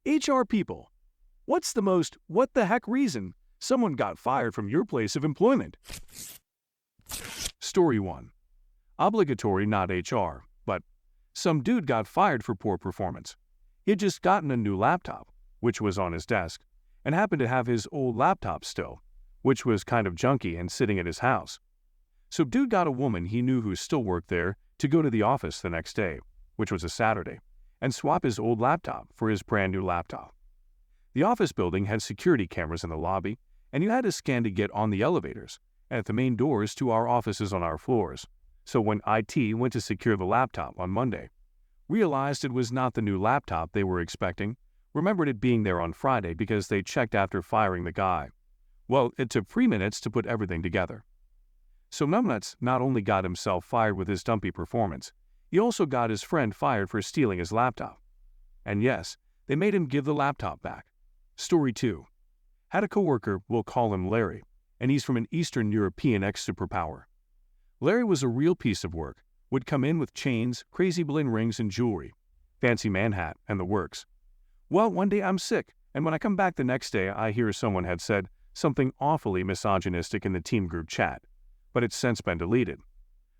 HR people, what's the most what the heck reason someone got fired from your place of employment? Story 1. Obligatory, not HR, but some dude got fired for poor performance. He had just gotten a new laptop, which was on his desk, and happened to have his old laptop still, which was kind of junky and sitting at his house. So dude got a woman he knew who still worked there to go to the office the next day, which was a Saturday, and swap his old laptop for his brand new laptop. The office building had security cameras in the lobby, and you had to scan to get on the elevators and at the main doors to our offices on our floors. So when IT went to secure the laptop on Monday, realized it was not the new laptop they were expecting, remembered it being there on Friday because they checked after firing the guy. Well, it took 3 minutes to put everything together. So Numbnuts not only got himself fired with his dumpy performance, he also got his friend fired for stealing his laptop. And yes, they made him give the laptop back. Story 2. Had a coworker, we'll call him Larry, and he's from an Eastern European ex-superpower. Larry was a real piece of work, would come in with chains, crazy bling rings and jewelry, fancy man hat, and the works. Well, one day I'm sick, and when I come back the next day I hear someone had said something awfully misogynistic in the team group chat, but it's since been deleted.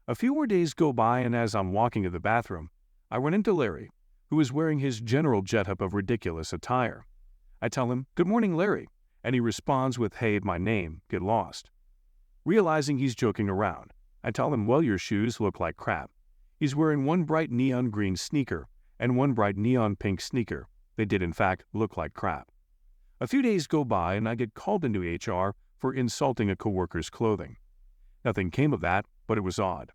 A few more days go by, and as I'm walking to the bathroom, I run into Larry, who is wearing his general jet-up of ridiculous attire. I tell him, "Good morning, Larry," and he responds with, "Hey, my name, get lost." Realizing he's joking around, I tell him, "Well, your shoes look like crap." He's wearing one bright neon green sneaker and one bright neon pink sneaker. They did in fact look like crap. A few days go by and I get called into HR for insulting a coworker's clothing. Nothing came of that, but it was odd.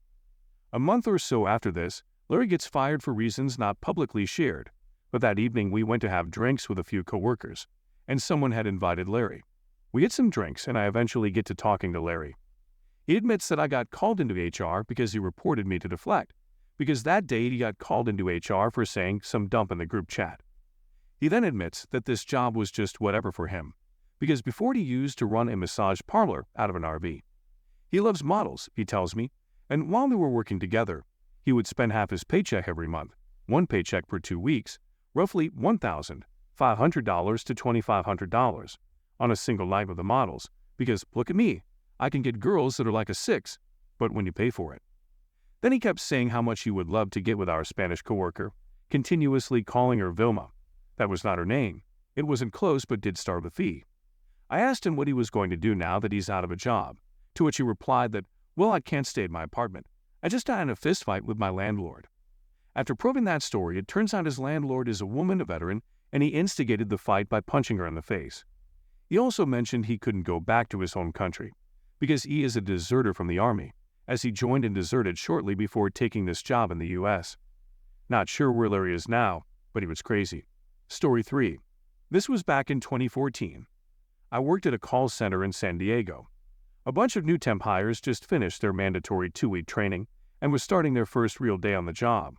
A month or so after this, Larry gets fired for reasons not publicly shared, but that evening we went to have drinks with a few coworkers, and someone had invited Larry. We had some drinks and I eventually get to talking to Larry. He admits that I got called into HR because he reported me to deflect, because that day he got called into HR for saying some dump in the group chat. He then admits that this job was just whatever for him, because before he used to run a massage parlor out of an RV. He loves models, he tells me, and while we were working together, he would spend half his paycheck every month, one paycheck per 2 weeks, roughly $1,500 to $2,500, on a single night with the models, because, look at me, I can get girls that are like a 6, but when you pay for it. Then he kept saying how much he would love to get with our Spanish coworker, continuously calling her Vilma. That was not her name. It wasn't close, but did start with V. I asked him what he was going to do now that he's out of a job, to which he replied that, "Well, I can't stay at my apartment. I just got in a fist fight with my landlord." After probing that story, it turns out his landlord is a woman, a veteran, and he instigated the fight by punching her in the face. He also mentioned he couldn't go back to his home country, because he is a deserter from the Army, as he joined and deserted shortly before taking this job in the U.S. Not sure where Larry is now, but he was crazy. Story 3. This was back in 2014. I worked at a call center in San Diego. A bunch of new temp hires just finished their mandatory 2-week training and was starting their first real day on the job.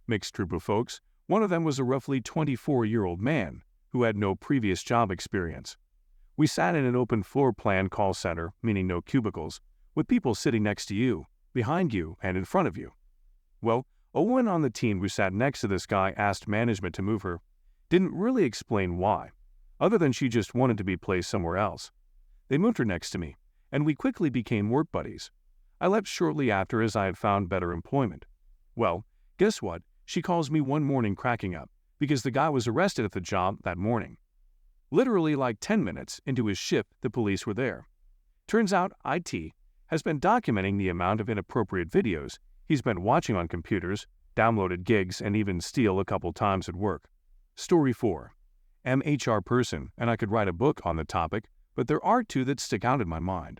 Mixed group of folks. One of them was a roughly 24-year-old man who had no previous job experience. We sat in an open floor plan call center, meaning no cubicles, with people sitting next to you, behind you, and in front of you. Well, a woman on the team who sat next to this guy asked management to move her. Didn't really explain why, other than she just wanted to be placed somewhere else. They moved her next to me, and we quickly became work buddies. I left shortly after as I had found better employment. Well, guess what? She calls me one morning cracking up, because the guy was arrested at the job that morning. Literally like 10 minutes into his shift, the police were there. Turns out IT has been documenting the amount of inappropriate videos he's been watching on computers, downloaded gigs, and even steal a couple times at work. Story 4. Am HR person, and I could write a book on the topic, but there are 2 that stick out in my mind.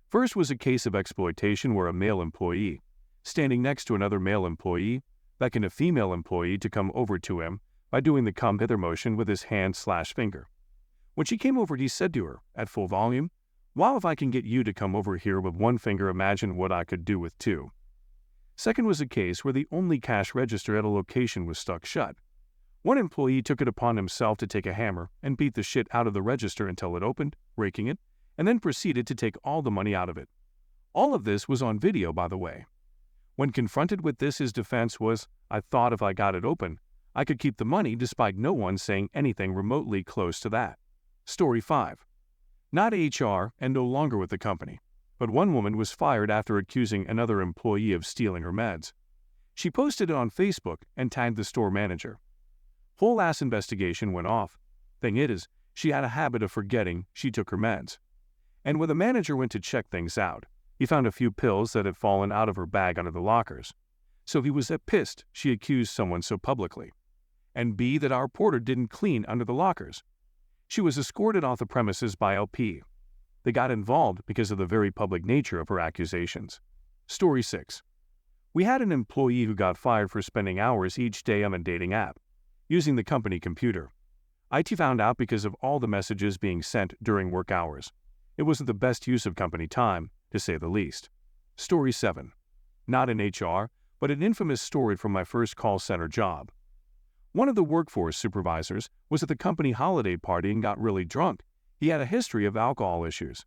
First was a case of exploitation where a male employee, standing next to another male employee, beckoned a female employee to come over to him by doing the come hither motion with his hand/finger. When she came over, he said to her, at full volume, "Wow, if I can get you to come over here with one finger, imagine what I could do with 2. Second was a case where the only cash register at a location was stuck shut. One employee took it upon himself to take a hammer and beat the shit out of the register until it opened, breaking it, and then proceeded to take all the money out of it. All of this was on video, by the way. When confronted with this, his defense was, "I thought if I got it open, I could keep the money despite no one saying anything remotely close to that. Story 5. Not HR and no longer with the company, but one woman was fired after accusing another employee of stealing her meds. She posted it on Facebook and tagged the store manager. Whole-ass investigation went off. Thing is, she had a habit of forgetting she took her meds. And when the manager went to check things out, he found a few pills that had fallen out of her bag under the lockers. So he was pissed she accused someone so publicly. And B, that our porter didn't clean under the lockers. She was escorted off the premises by LP. They got involved because of the very public nature of her accusations. Story 6. We had an employee who got fired for spending hours each day on a dating app, using the company computer. IT found out because of all the messages being sent during work hours. It wasn't the best use of company time, to say the least. Story 7. Not in HR, but an infamous story from my first call center job. One of the workforce supervisors was at the company holiday party and got really drunk. He had a history of alcohol issues.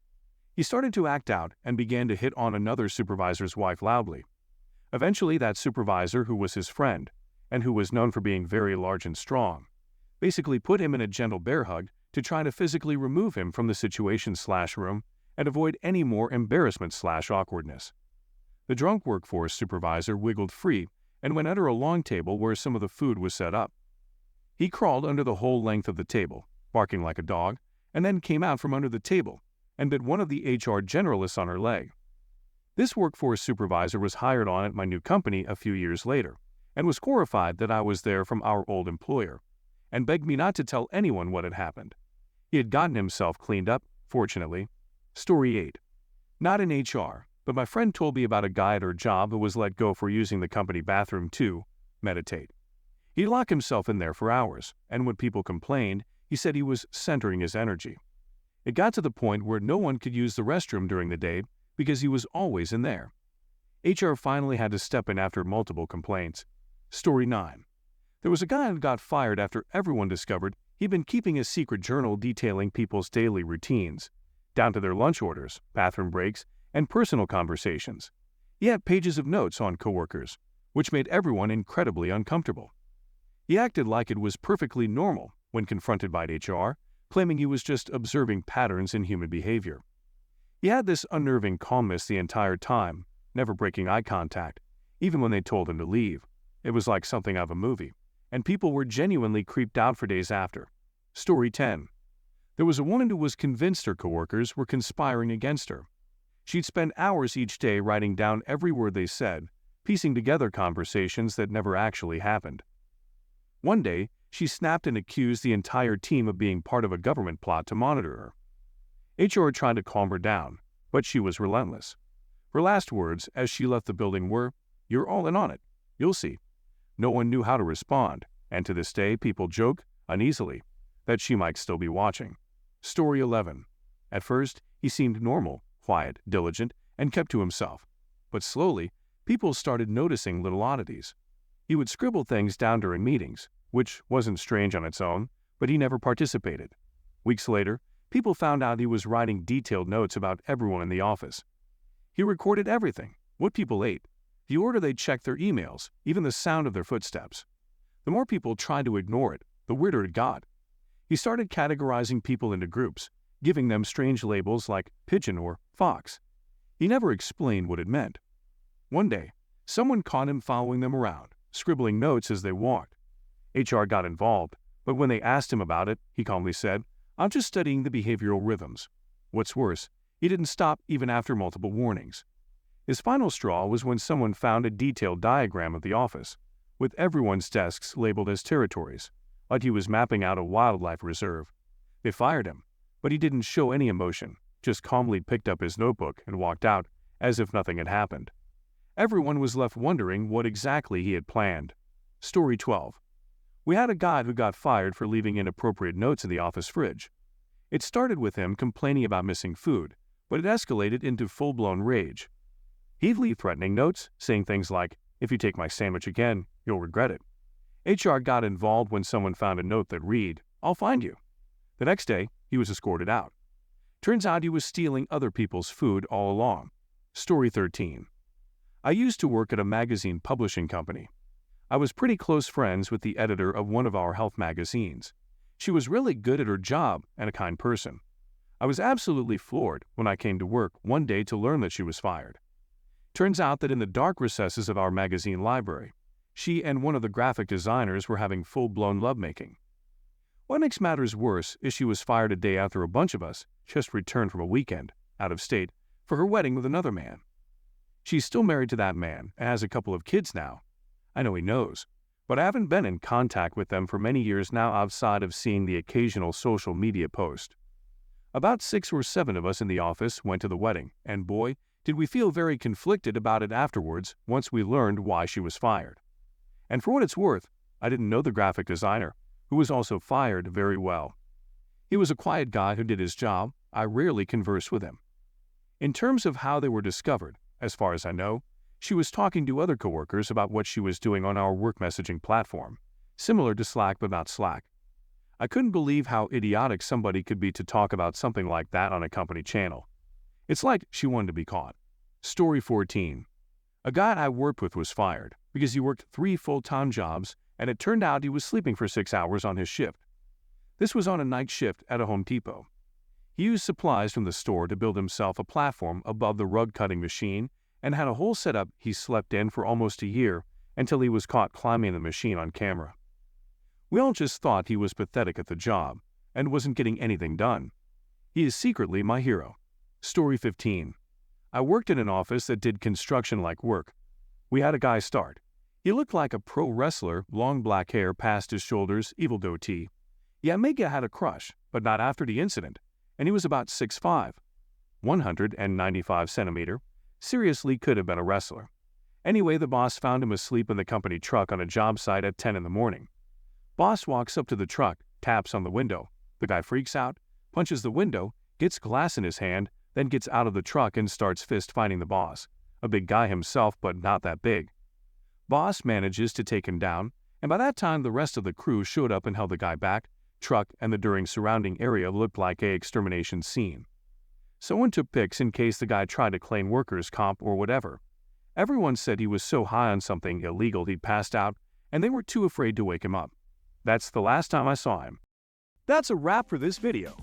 He started to act out and began to hit on another supervisor's wife loudly. Eventually, that supervisor, who was his friend, and who was known for being very large and strong, basically put him in a gentle bear hug to try to physically remove him from the situation/room and avoid any more embarrassment/awkwardness. The drunk workforce supervisor wiggled free and went under a long table where some of the food was set up. He crawled under the whole length of the table, barking like a dog, and then came out from under the table and bit one of the HR generalists on her leg. This workforce supervisor was hired on at my new company a few years later and was horrified that I was there from our old employer and begged me not to tell anyone what had happened. He had gotten himself cleaned up, fortunately. Story 8. Not in HR, but my friend told me about a guy at her job who was let go for using the company bathroom to meditate. He'd lock himself in there for hours, and when people complained, he said he was centering his energy. It got to the point where no one could use the restroom during the day because he was always in there. HR finally had to step in after multiple complaints. Story 9. There was a guy who got fired after everyone discovered he'd been keeping a secret journal detailing people's daily routines, down to their lunch orders, bathroom breaks, and personal conversations. He had pages of notes on coworkers, which made everyone incredibly uncomfortable. He acted like it was perfectly normal when confronted by HR, claiming he was just observing patterns in human behavior. He had this unnerving calmness the entire time, never breaking eye contact, even when they told him to leave. It was like something out of a movie, and people were genuinely creeped out for days after. Story 10. There was a woman who was convinced her coworkers were conspiring against her. She'd spend hours each day writing down every word they said, piecing together conversations that never actually happened. One day, she snapped and accused the entire team of being part of a government plot to monitor her. HR tried to calm her down, but she was relentless. Her last words as she left the building were, "You're all in on it. You'll see." No one knew how to respond, and to this day people joke, uneasily, that she might still be watching. Story 11. At first, he seemed normal, quiet, diligent, and kept to himself. But slowly, people started noticing little oddities. He would scribble things down during meetings, which wasn't strange on its own, but he never participated. Weeks later, people found out he was writing detailed notes about everyone in the office. He recorded everything, what people ate, the order they checked their emails, even the sound of their footsteps. The more people tried to ignore it, the weirder it got. He started categorizing people into groups, giving them strange labels like pigeon or fox. He never explained what it meant. One day, someone caught him following them around, scribbling notes as they walked. HR got involved, but when they asked him about it, he calmly said, "I'm just studying the behavioral rhythms." What's worse, he didn't stop even after multiple warnings. His final straw was when someone found a detailed diagram of the office, with everyone's desks labeled as territories, like he was mapping out a wildlife reserve. They fired him, but he didn't show any emotion, just calmly picked up his notebook and walked out as if nothing had happened. Everyone was left wondering what exactly he had planned. Story 12. We had a guy who got fired for leaving inappropriate notes in the office fridge. It started with him complaining about missing food, but it escalated into full-blown rage. He'd leave threatening notes, saying things like, "If you take my sandwich again, you'll regret it." HR got involved when someone found a note that read, "I'll find you." The next day, he was escorted out. Turns out he was stealing other people's food all along. Story 13. I used to work at a magazine publishing company. I was pretty close friends with the editor of one of our health magazines. She was really good at her job and a kind person. I was absolutely floored when I came to work one day to learn that she was fired. Turns out that in the dark recesses of our magazine library, she and one of the graphic designers were having full-blown lovemaking. What makes matters worse is she was fired a day after a bunch of us just returned from a weekend, out of state, for her wedding with another man. She's still married to that man and has a couple of kids now. I know he knows, but I haven't been in contact with them for many years now outside of seeing the occasional social media post. About 6 or 7 of us in the office went to the wedding, and boy, did we feel very conflicted about it afterwards once we learned why she was fired. And for what it's worth, I didn't know the graphic designer, who was also fired, very well. He was a quiet guy who did his job. I rarely conversed with him. In terms of how they were discovered, as far as I know, she was talking to other coworkers about what she was doing on our work messaging platform, similar to Slack but not Slack. I couldn't believe how idiotic somebody could be to talk about something like that on a company channel. It's like she wanted to be caught. Story 14. A guy I worked with was fired because he worked 3 full-time jobs, and it turned out he was sleeping for 6 hours on his shift. This was on a night shift at a Home Depot. He used supplies from the store to build himself a platform above the rug-cutting machine and had a whole setup he slept in for almost a year until he was caught climbing the machine on camera. We all just thought he was pathetic at the job and wasn't getting anything done. He is secretly my hero. Story 15. I worked in an office that did construction-like work. We had a guy start. He looked like a pro wrestler, long black hair past his shoulders, evil goatee. Yeah, Mega had a crush, but not after the incident, and he was about 6'5", 195 centimeter. Seriously could have been a wrestler. Anyway, the boss found him asleep in the company truck on a job site at 10 in the morning. Boss walks up to the truck, taps on the window. The guy freaks out, punches the window, gets glass in his hand, then gets out of the truck and starts fist-fighting the boss. A big guy himself, but not that big. Boss manages to take him down, and by that time the rest of the crew showed up and held the guy back. Truck and the surrounding area looked like a extermination scene. Someone took pics in case the guy tried to claim workers' comp or whatever. Everyone said he was so high on something illegal he'd passed out, and they were too afraid to wake him up. That's the last time I saw him. That's a wrap for this video.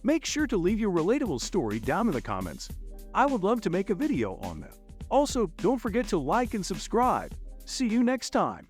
Make sure to leave your relatable story down in the comments. I would love to make a video on them. Also, don't forget to like and subscribe. See you next time.